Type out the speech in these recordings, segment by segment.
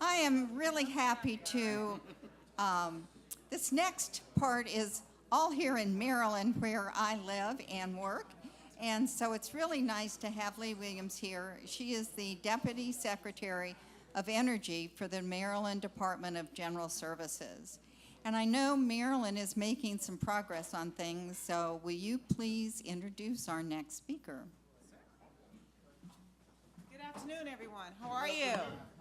I am really happy to. This next part is all here in Maryland, where I live and work. And so it's really nice to have Leigh Williams here. She is the Deputy Secretary of Energy for the Maryland Department of General Services. And I know Maryland is making some progress on things, so will you please introduce our next speaker? Good afternoon, everyone. How are you?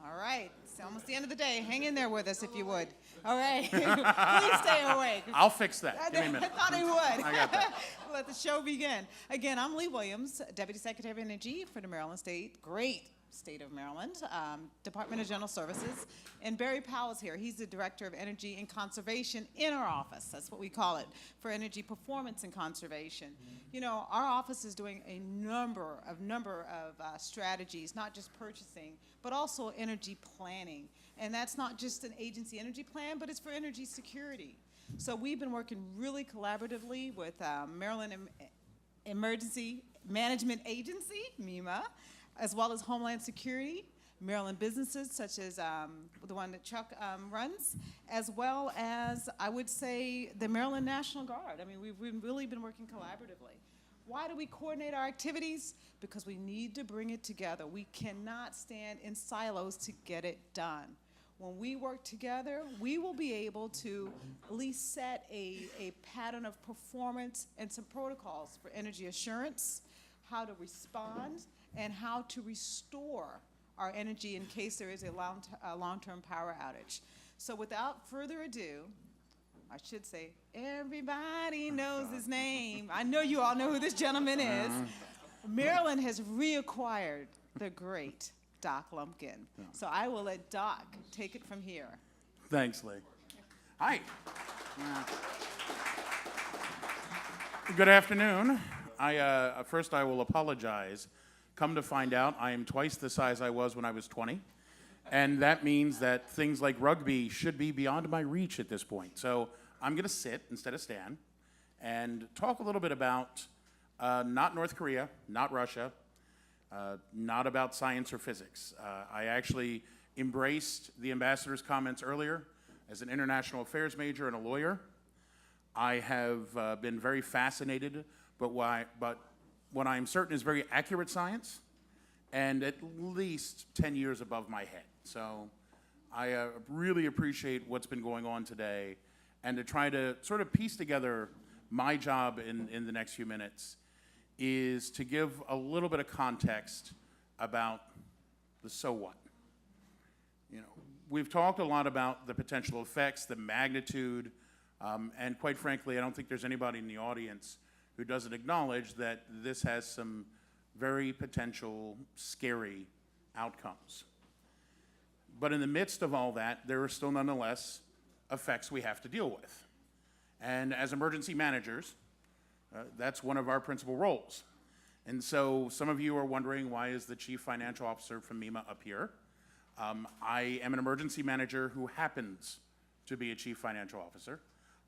All right. It's almost the end of the day. Hang in there with us if you would. All right. Please stay awake. I'll fix that. Give me a minute. I thought I would. I got that. Let the show begin. Again, I'm Leigh Williams, Deputy Secretary of Energy for the Maryland State, great state of Maryland, Department of General Services. And Barry Powell is here. He's the Director of Energy and Conservation in our office. That's what we call it, for energy performance and conservation. You know, our office is doing a number of strategies, not just purchasing, but also energy planning. And that's not just an agency energy plan, but it's for energy security. So we've been working really collaboratively with Maryland Emergency Management Agency, MEMA, as well as Homeland Security, Maryland businesses such as the one that Chuck runs, as well as, I would say, the Maryland National Guard. I mean, we've really been working collaboratively. Why do we coordinate our activities? Because we need to bring it together. We cannot stand in silos to get it done. When we work together, we will be able to at least set a pattern of performance and some protocols for energy assurance, how to respond, and how to restore our energy in case there is a long-term power outage. So without further ado, I should say, everybody knows his name. I know you all know who this gentleman is. Maryland has reacquired the great Doc Lumpkin. So I will let Doc take it from here. Thanks, Leigh. Hi. Good afternoon. First I will apologize. Come to find out, I am twice the size I was when I was 20. And that means that things like rugby should be beyond my reach at this point. So I'm going to sit instead of stand and talk a little bit about not North Korea, not Russia, not about science or physics. I actually embraced the ambassador's comments earlier. As an international affairs major and a lawyer, I have been very fascinated, but what I'm certain is very accurate science and at least 10 years above my head. So I really appreciate what's been going on today, and to try to sort of piece together my job in the next few minutes is to give a little bit of context about the so what. You know, we've talked a lot about the potential effects, the magnitude, and quite frankly, I don't think there's anybody in the audience who doesn't acknowledge that this has some very potential scary outcomes. But in the midst of all that, there are still nonetheless effects we have to deal with. And as emergency managers, that's one of our principal roles. And so some of you are wondering, why is the Chief Financial Officer from MEMA up here? I am an emergency manager who happens to be a Chief Financial Officer.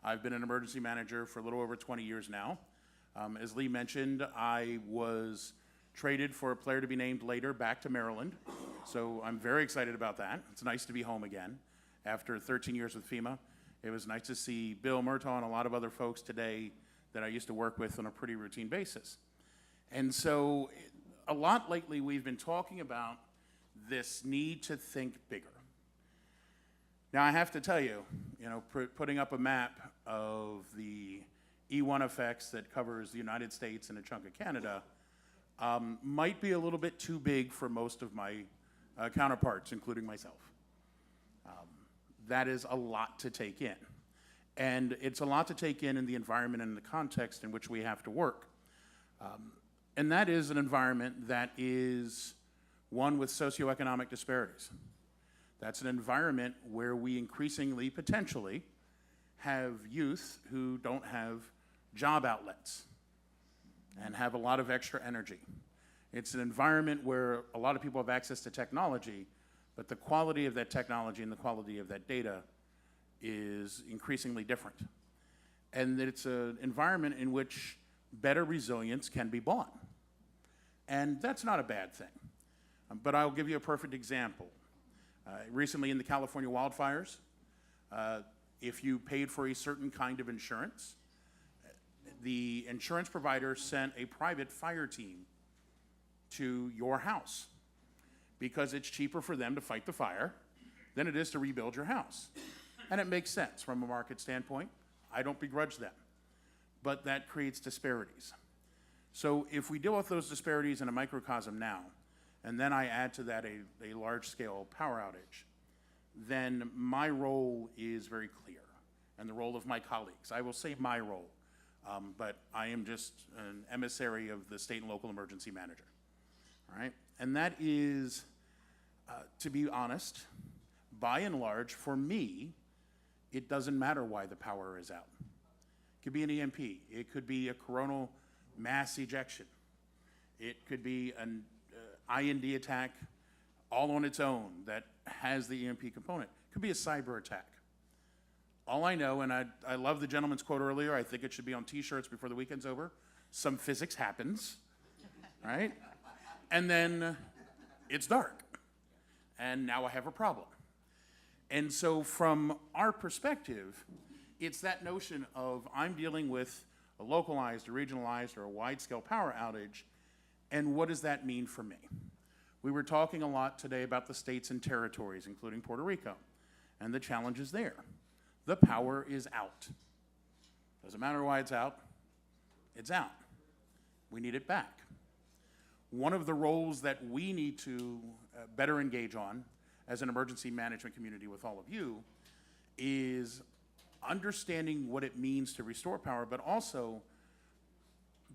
I've been an emergency manager for a little over 20 years now. As Leigh mentioned, I was traded for a player to be named later back to Maryland. So I'm very excited about that. It's nice to be home again. After 13 years with FEMA, it was nice to see Bill Murtaugh and a lot of other folks today that I used to work with on a pretty routine basis. And so a lot lately we've been talking about this need to think bigger. Now I have to tell you, putting up a map of the E1 effects that covers the United States and a chunk of Canada might be a little bit too big for most of my counterparts, including myself. That is a lot to take in. And it's a lot to take in the environment and the context in which we have to work. And that is an environment that is one with socioeconomic disparities. That's an environment where we increasingly, potentially, have youth who don't have job outlets and have a lot of extra energy. It's an environment where a lot of people have access to technology, but the quality of that technology and the quality of that data is increasingly different. And that it's an environment in which better resilience can be bought. And that's not a bad thing. But I'll give you a perfect example. Recently in the California wildfires, if you paid for a certain kind of insurance, the insurance provider sent a private fire team to your house because it's cheaper for them to fight the fire than it is to rebuild your house. And it makes sense from a market standpoint. I don't begrudge them. But that creates disparities. So if we deal with those disparities in a microcosm now, and then I add to that a large-scale power outage, then my role is very clear, and the role of my colleagues. I will say my role, but I am just an emissary of the state and local emergency manager, all right? And that is, to be honest, by and large, for me, it doesn't matter why the power is out. It could be an EMP. It could be a coronal mass ejection. It could be an IND attack all on its own that has the EMP component. It could be a cyber attack. All I know, and I love the gentleman's quote earlier, I think it should be on t-shirts before the weekend's over, some physics happens, right? And then it's dark, and now I have a problem. And so from our perspective, it's that notion of I'm dealing with a localized, a regionalized, or a wide-scale power outage, and what does that mean for me? We were talking a lot today about the states and territories, including Puerto Rico, and the challenges there. The power is out. Doesn't matter why it's out. We need it back. One of the roles that we need to better engage on as an emergency management community with all of you is understanding what it means to restore power, but also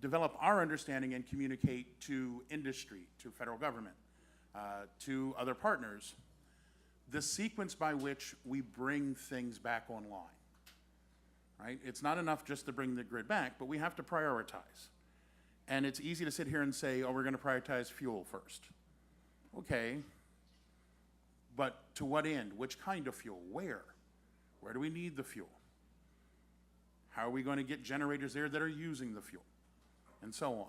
develop our understanding and communicate to industry, to federal government, to other partners, the sequence by which we bring things back online, right? It's not enough just to bring the grid back, but we have to prioritize. And it's easy to sit here and say, oh, we're gonna prioritize fuel first. Okay, but to what end? Which kind of fuel? Where? Where do we need the fuel? How are we going to get generators there that are using the fuel? And so on.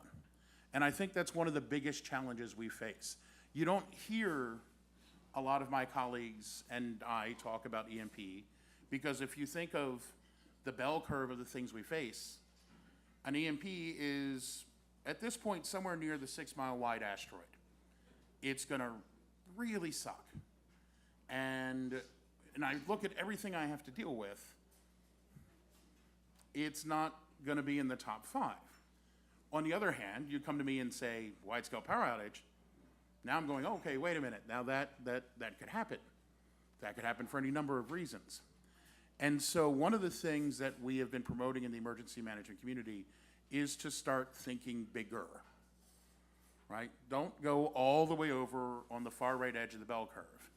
And I think that's one of the biggest challenges we face. You don't hear a lot of my colleagues and I talk about EMP because if you think of the bell curve of the things we face, an EMP is, at this point, somewhere near the 6-mile wide asteroid. It's gonna really suck. And I look at everything I have to deal with, it's not gonna be in the top 5. On the other hand, you come to me and say, wide-scale power outage, now I'm going, okay, wait a minute, now that could happen. That could happen for any number of reasons. And so one of the things that we have been promoting in the emergency management community is to start thinking bigger, right? Don't go all the way over on the far right edge of the bell curve,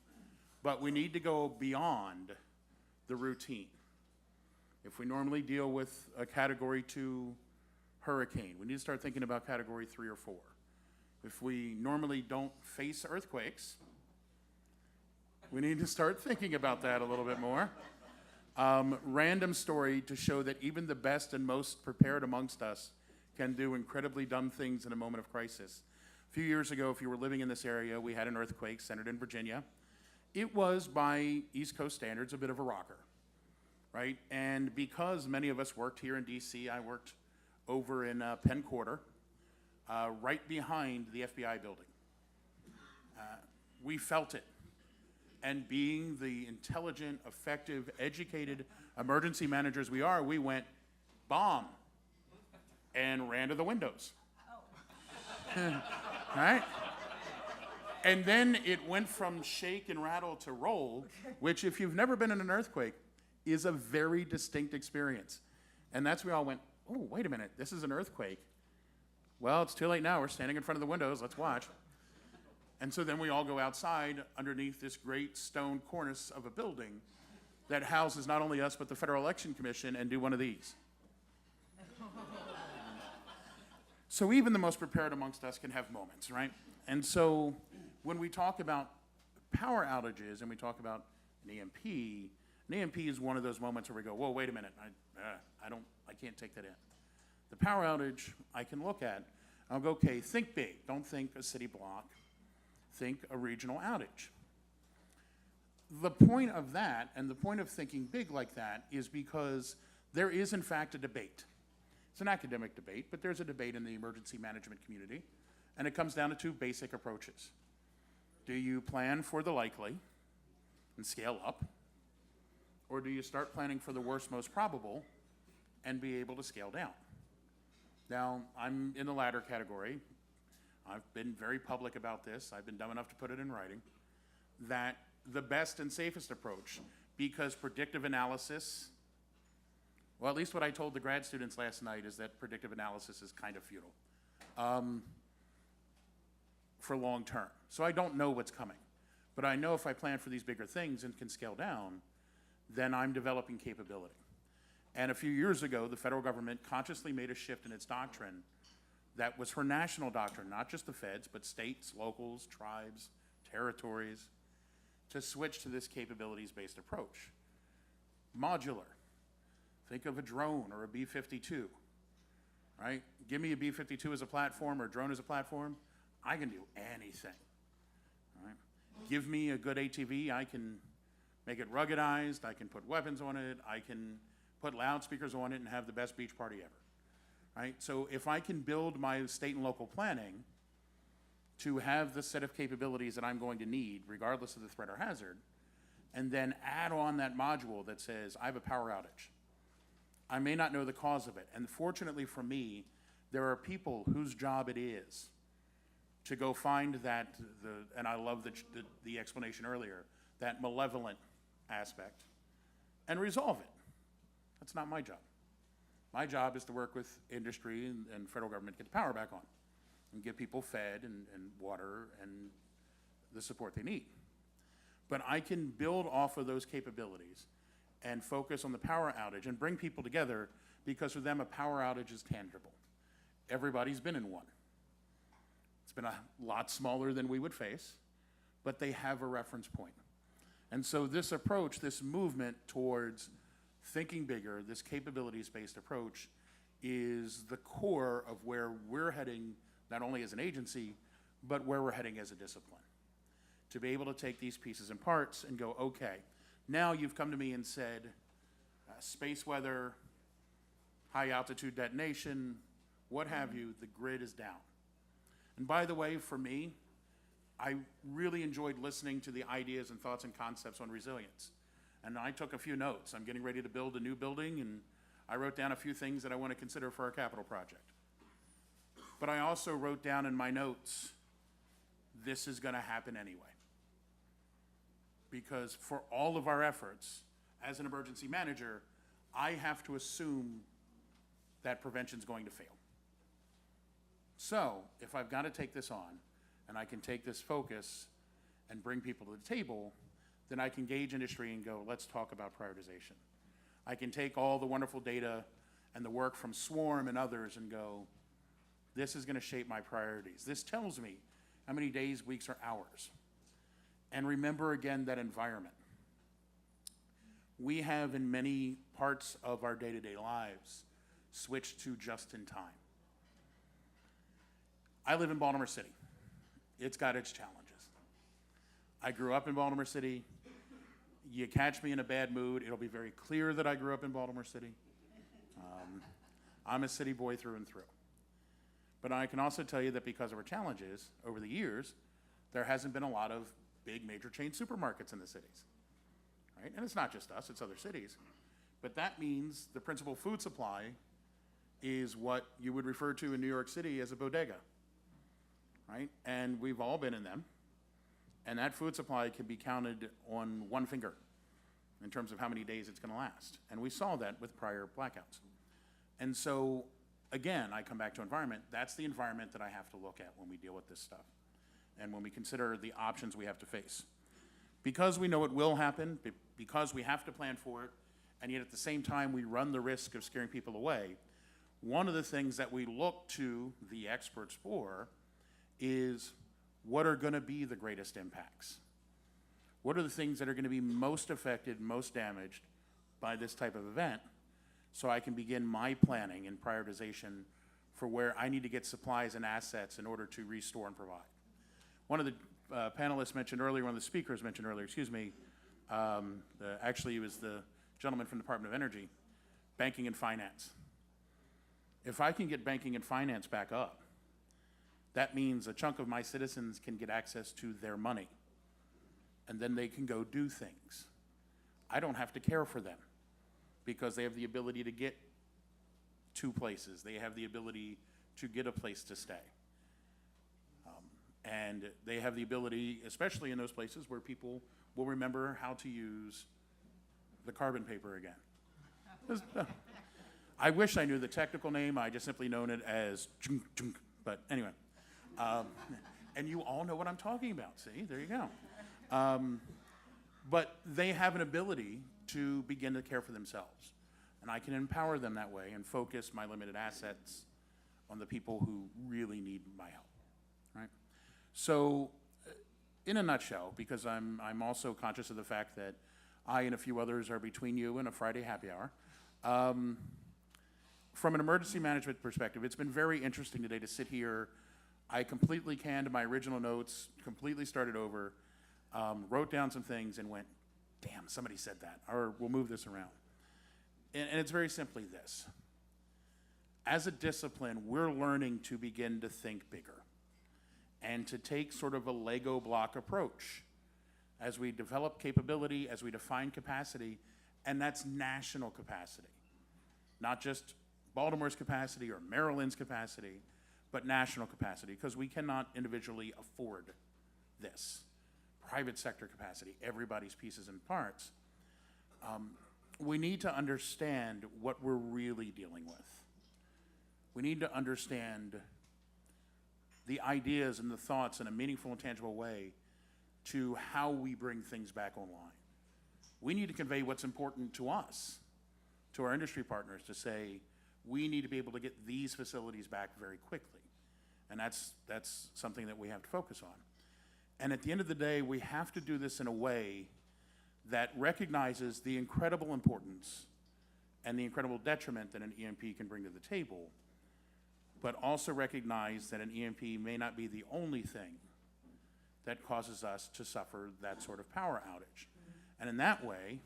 but we need to go beyond the routine. If we normally deal with a Category 2 hurricane, we need to start thinking about Category 3 or 4. If we normally don't face earthquakes, we need to start thinking about that a little bit more. Random story to show that even the best and most prepared amongst us can do incredibly dumb things in a moment of crisis. A few years ago, if you were living in this area, we had an earthquake centered in Virginia. It was, by East Coast standards, a bit of a rocker, right? And because many of us worked here in DC, I worked over in Penn Quarter, right behind the FBI building. We felt it. And being the intelligent, effective, educated emergency managers we are, we went, bomb, and ran to the windows. Right? And then it went from shake and rattle to roll, which if you've never been in an earthquake, is a very distinct experience. And that's where we all went, oh, wait a minute, this is an earthquake. Well, it's too late now, we're standing in front of the windows, let's watch. And so then we all go outside underneath this great stone cornice of a building that houses not only us, but the Federal Election Commission, and do one of these. So even the most prepared amongst us can have moments, right? And so when we talk about power outages and we talk about an EMP is one of those moments where we go, whoa, wait a minute, I can't take that in. The power outage I can look at, I'll go, okay, think big, don't think a city block. Think a regional outage. the point of that and the point of thinking big like that is because there is, in fact, a debate. It's an academic debate, but there's a debate in the emergency management community, and it comes down to two basic approaches. Do you plan for the likely and scale up, or do you start planning for the worst, most probable, and be able to scale down? Now, I'm in the latter category. I've been very public about this. I've been dumb enough to put it in writing, that the best and safest approach, because predictive analysis, well, at least what I told the grad students last night is that predictive analysis is kind of futile for long term. So I don't know what's coming. But I know if I plan for these bigger things and can scale down, then I'm developing capability. And a few years ago, the federal government consciously made a shift in its doctrine that was for national doctrine, not just the feds, but states, locals, tribes, territories, to switch to this capabilities-based approach. Modular. Think of a drone or a B-52, right? Give me a B-52 as a platform or a drone as a platform, I can do anything, right? Give me a good ATV, I can make it ruggedized, I can put weapons on it, I can put loudspeakers on it and have the best beach party ever, right? So if I can build my state and local planning to have the set of capabilities that I'm going to need, regardless of the threat or hazard, and then add on that module that says, I have a power outage. I may not know the cause of it. And fortunately for me, there are people whose job it is to go find that, and I love the explanation earlier, that malevolent aspect, and resolve it. That's not my job. My job is to work with industry and federal government to get the power back on and get people fed and water and the support they need. But I can build off of those capabilities and focus on the power outage and bring people together, because for them a power outage is tangible. Everybody's been in one. It's been a lot smaller than we would face, but they have a reference point. And so this approach, this movement towards thinking bigger, this capabilities-based approach, is the core of where we're heading, not only as an agency, but where we're heading as a discipline. To be able to take these pieces and parts and go, okay, now you've come to me and said, space weather, high altitude detonation, what have you, the grid is down. And by the way, for me, I really enjoyed listening to the ideas and thoughts and concepts on resilience. And I took a few notes. I'm getting ready to build a new building, and I wrote down a few things that I want to consider for our capital project. But I also wrote down in my notes, this is going to happen anyway. Because for all of our efforts, as an emergency manager, I have to assume that prevention's going to fail. So if I've got to take this on, and I can take this focus and bring people to the table, then I can gauge industry and go, let's talk about prioritization. I can take all the wonderful data and the work from Swarm and others and go, this is going to shape my priorities. This tells me how many days, weeks, or hours. And remember again that environment. We have in many parts of our day-to-day lives switched to just in time. I live in Baltimore City. It's got its challenges. I grew up in Baltimore City. You catch me in a bad mood, it'll be very clear that I grew up in Baltimore City. I'm a city boy through and through. But I can also tell you that because of our challenges over the years, there hasn't been a lot of big major chain supermarkets in the cities, right? And it's not just us, it's other cities. But that means the principal food supply is what you would refer to in New York City as a bodega, right? And we've all been in them. And that food supply can be counted on one finger in terms of how many days it's going to last. And we saw that with prior blackouts. And so, again, I come back to environment. That's the environment that I have to look at when we deal with this stuff and when we consider the options we have to face. Because we know it will happen, because we have to plan for it, and yet at the same time we run the risk of scaring people away, one of the things that we look to the experts for is what are going to be the greatest impacts? What are the things that are going to be most affected, most damaged by this type of event, so I can begin my planning and prioritization for where I need to get supplies and assets in order to restore and provide. One of the panelists mentioned earlier, one of the speakers mentioned earlier, Actually, he was the gentleman from the Department of Energy, banking and finance. If I can get banking and finance back up, that means a chunk of my citizens can get access to their money, and then they can go do things. I don't have to care for them because they have the ability to get to places. They have the ability to get a place to stay. And they have the ability, especially in those places where people will remember how to use the carbon paper again. I wish I knew the technical name. I just simply known it as junk, junk. But anyway. And you all know what I'm talking about. See, there you go. But they have an ability to begin to care for themselves. And I can empower them that way and focus my limited assets on the people who really need my help, right? So, in a nutshell, because I'm also conscious of the fact that I and a few others are between you and a Friday happy hour, from an emergency management perspective, it's been very interesting today to sit here. I completely canned my original notes, completely started over, wrote down some things and went, damn, somebody said that, or we'll move this around. And it's very simply this. As a discipline, we're learning to begin to think bigger and to take sort of a Lego block approach as we develop capability, as we define capacity, and that's national capacity. Not just Baltimore's capacity or Maryland's capacity, but national capacity, because we cannot individually afford this. Private sector capacity, everybody's pieces and parts. We need to understand what we're really dealing with. We need to understand the ideas and the thoughts in a meaningful and tangible way to how we bring things back online. We need to convey what's important to us, to our industry partners, to say, we need to be able to get these facilities back very quickly. And that's something that we have to focus on. And at the end of the day, we have to do this in a way that recognizes the incredible importance and the incredible detriment that an EMP can bring to the table, but also recognize that an EMP may not be the only thing that causes us to suffer that sort of power outage. And in that way,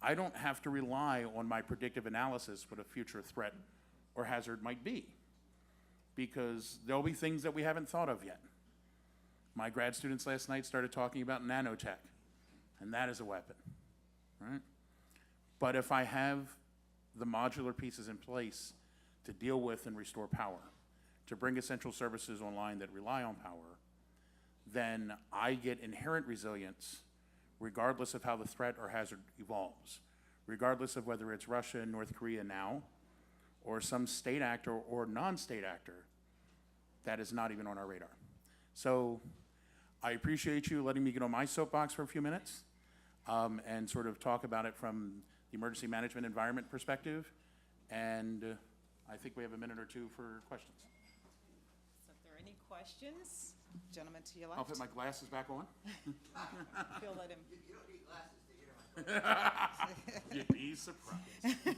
I don't have to rely on my predictive analysis what a future threat or hazard might be, because there'll be things that we haven't thought of yet. My grad students last night started talking about nanotech, and that is a weapon, right? But if I have the modular pieces in place to deal with and restore power, to bring essential services online that rely on power, then I get inherent resilience regardless of how the threat or hazard evolves, regardless of whether it's Russia and North Korea now, or some state actor or non-state actor that is not even on our radar. So I appreciate you letting me get on my soapbox for a few minutes and sort of talk about it from the emergency management environment perspective. And I think we have a minute or two for questions. So if there are any questions, gentleman to your left. I'll put my glasses back on. If you'll let him. You don't need glasses to hear my You'd be surprised.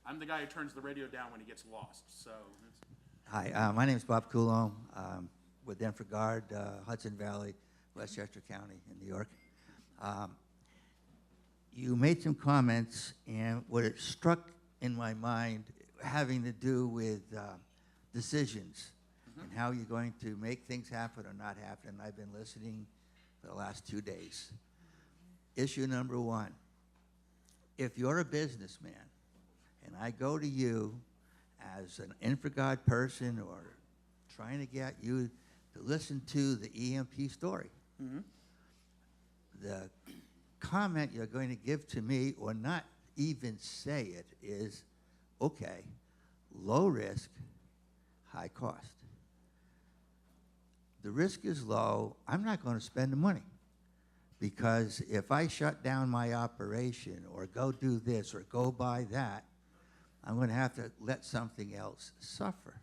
I'm the guy who turns the radio down when he gets lost. So. Hi, my name is Bob Coulomb with Infragard, Hudson Valley, Westchester County in New York. You made some comments, and what it struck in my mind having to do with decisions and how you're going to make things happen or not happen. And I've been listening for the last 2 days. Issue number one, if you're a businessman and I go to you as an Infragard person or trying to get you to listen to the EMP story, the comment you're going to give to me or not even say it is, okay, low risk, high cost. The risk is low. I'm not going to spend the money, because if I shut down my operation or go do this or go buy that, I'm going to have to let something else suffer.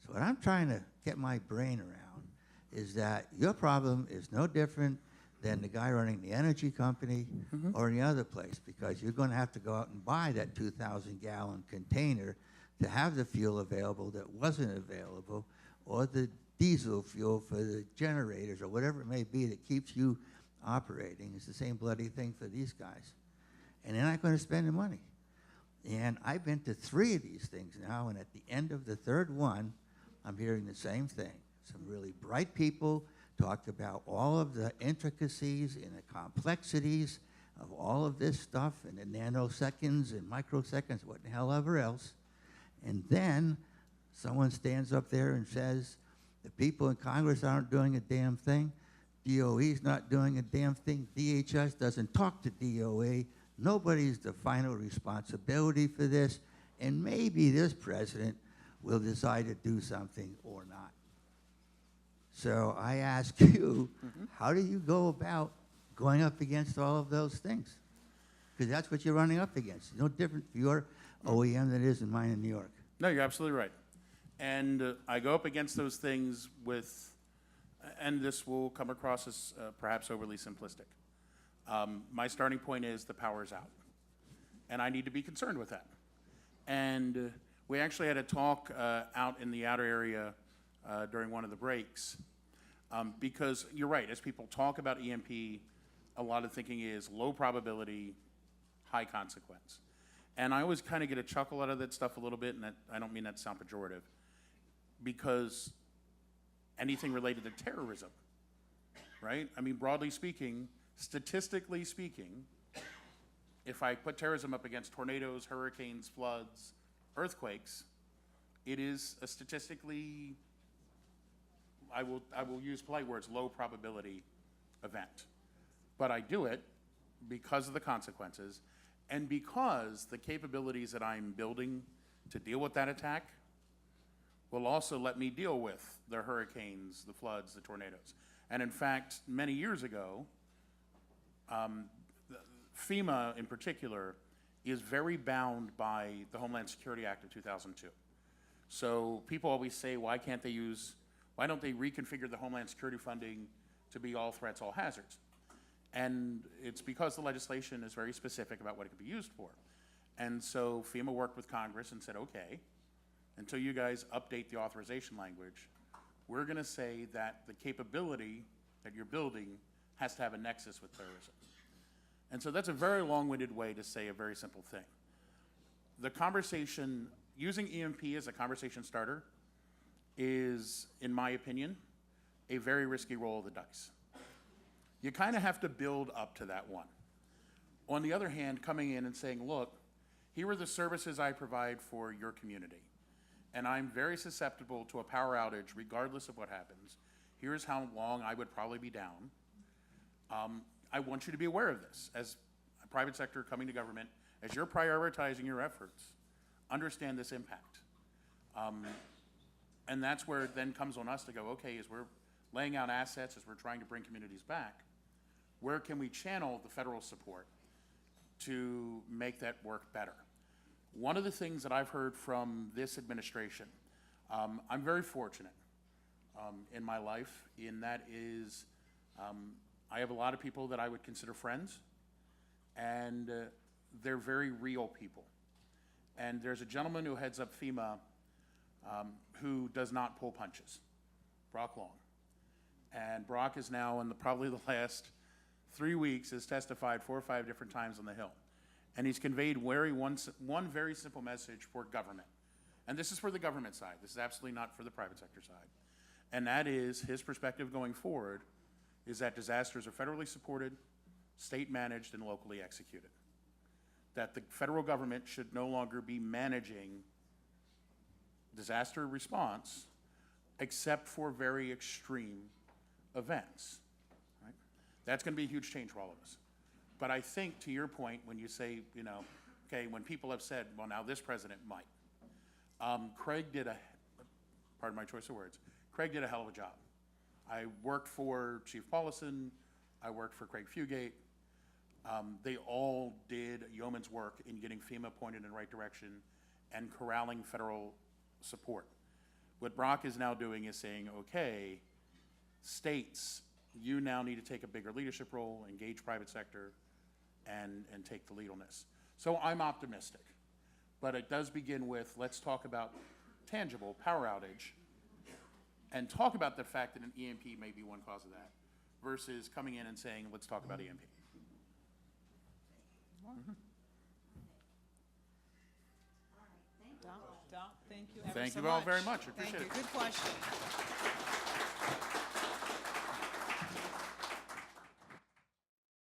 So what I'm trying to get my brain around is that your problem is no different than the guy running the energy company or any other place, because you're going to have to go out and buy that 2,000-gallon container to have the fuel available that wasn't available, or the diesel fuel for the generators or whatever it may be that keeps you operating. It's the same bloody thing for these guys. And they're not going to spend the money. And I've been to 3 of these things now, and at the end of the 3rd one, I'm hearing the same thing. Some really bright people talk about all of the intricacies and the complexities of all of this stuff and the nanoseconds and microseconds, what the hell ever else. And then someone stands up there and says, the people in Congress aren't doing a damn thing. DOE's not doing a damn thing. DHS doesn't talk to DOE. Nobody's the final responsibility for this. And maybe this president will decide to do something or not. So I ask you, how do you go about going up against all of those things? Because that's what you're running up against. It's no different for your OEM than it is in mine in New York. No, you're absolutely right. And I go up against those things with, and this will come across as perhaps overly simplistic. My starting point is the power's out. And I need to be concerned with that. And we actually had a talk out in the outer area during one of the breaks. Because you're right, as people talk about EMP, a lot of thinking is low probability, high consequence. And I always kind of get a chuckle out of that stuff a little bit, and that, I don't mean that to sound pejorative, because anything related to terrorism, right? I mean, broadly speaking, statistically speaking, if I put terrorism up against tornadoes, hurricanes, floods, earthquakes, it is a statistically, I will use polite words, low probability event. But I do it because of the consequences and because the capabilities that I'm building to deal with that attack will also let me deal with the hurricanes, the floods, the tornadoes. And in fact, many years ago, FEMA in particular is very bound by the Homeland Security Act of 2002. So people always say, why don't they reconfigure the Homeland Security funding to be all threats, all hazards? And it's because the legislation is very specific about what it can be used for. And so FEMA worked with Congress and said, okay, until you guys update the authorization language, we're gonna say that the capability that you're building has to have a nexus with terrorism. And so that's a very long-winded way to say a very simple thing. The conversation, using EMP as a conversation starter is, in my opinion, a very risky roll of the dice. You kind of have to build up to that one. On the other hand, coming in and saying, look, here are the services I provide for your community. And I'm very susceptible to a power outage regardless of what happens. Here's how long I would probably be down. I want you to be aware of this. As a private sector coming to government, as you're prioritizing your efforts, understand this impact. And that's where it then comes on us to go, okay, as we're laying out assets, as we're trying to bring communities back, where can we channel the federal support to make that work better? One of the things that I've heard from this administration, I'm very fortunate in my life, in that is I have a lot of people that I would consider friends, and they're very real people. And there's a gentleman who heads up FEMA who does not pull punches, Brock Long. And Brock is now, in probably the last 3 weeks, has testified 4 or 5 different times on the Hill. And he's conveyed one very simple message for government. And this is for the government side. This is absolutely not for the private sector side. And that is, his perspective going forward is that disasters are federally supported, state managed, and locally executed. That the federal government should no longer be managing disaster response except for very extreme events. Right? That's going to be a huge change for all of us. But I think, to your point, when you say, you know, okay, when people have said, well, now this president might. Craig did pardon my choice of words, Craig did a hell of a job. I worked for Chief Paulison, I worked for Craig Fugate. They all did yeoman's work in getting FEMA pointed in the right direction and corralling federal support. What Brock is now doing is saying, okay, states, you now need to take a bigger leadership role, engage private sector, and take the lead on this. So I'm optimistic, but it does begin with, let's talk about tangible power outage and talk about the fact that an EMP may be one cause of that. versus coming in and saying, let's talk about EMP? Thank you ever Thank so you all much. very much. I appreciate Thank it. you. Good question.